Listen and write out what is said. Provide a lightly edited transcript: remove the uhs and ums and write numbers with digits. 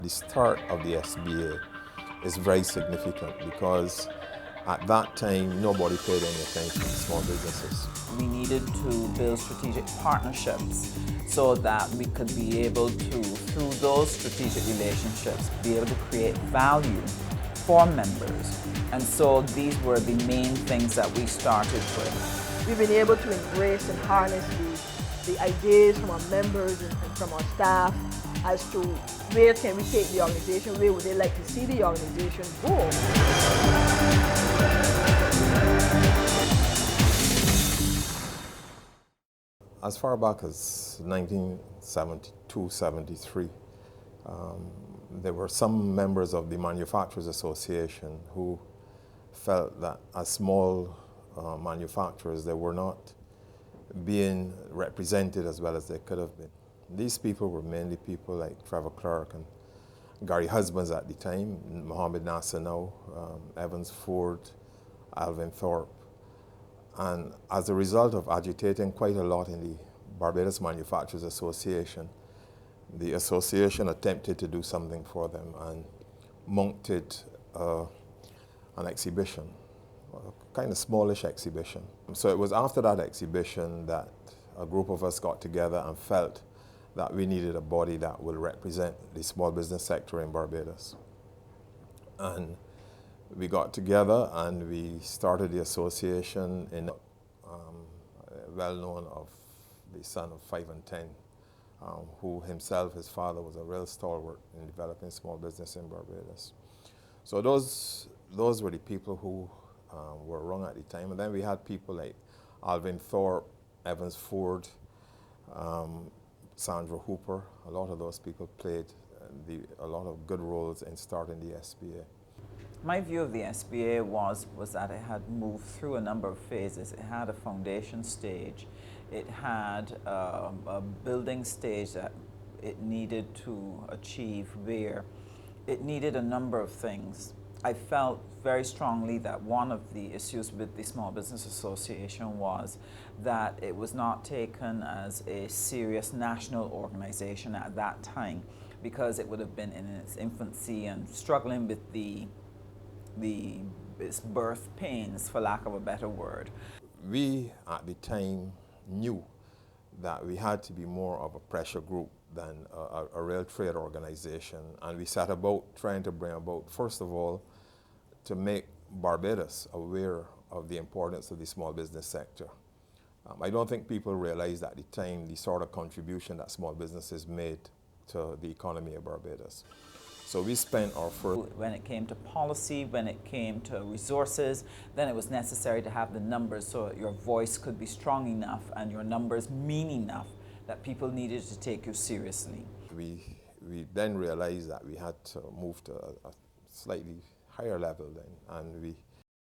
The start of the SBA is very significant because at that time nobody paid any attention to small businesses. We needed to build strategic partnerships so that we could be able to, through those strategic relationships, be able to create value for members. And so these were the main things that we started with. We've been able to embrace and harness the ideas from our members and from our staff as to where can we take the organization, where would they like to see the organization go. As far back as 1972-73, there were some members of the Manufacturers Association who felt that as small manufacturers they were not being represented as well as they could have been. These people were mainly people like Trevor Clark and Gary Husbands at the time, Mohammed Nasser now, Evans Ford, Alvin Thorpe. And as a result of agitating quite a lot in the Barbados Manufacturers Association, the association attempted to do something for them and mounted an exhibition, a kind of smallish exhibition. So it was after that exhibition that a group of us got together and felt that we needed a body that will represent the small business sector in Barbados. And we got together and we started the association in well known of the son of 5 and 10, who himself, his father, was a real stalwart in developing small business in Barbados. So those were the people who were around at the time. And then we had people like Alvin Thorpe, Evans Ford, Sandra Hooper. A lot of those people played a lot of good roles in starting the SBA. My view of the SBA was that it had moved through a number of phases. It had a foundation stage. It had a building stage that it needed to achieve, where it needed a number of things. I felt very strongly that one of the issues with the Small Business Association was that it was not taken as a serious national organization at that time, because it would have been in its infancy and struggling with its birth pains, for lack of a better word. We at the time knew that we had to be more of a pressure group than a real trade organization, and we set about trying to bring about, first of all, to make Barbados aware of the importance of the small business sector. I don't think people realized at the time the sort of contribution that small businesses made to the economy of Barbados. So we spent our first... When it came to policy, when it came to resources, then it was necessary to have the numbers so that your voice could be strong enough and your numbers mean enough that people needed to take you seriously. We then realized that we had to move to a slightly higher level then, and we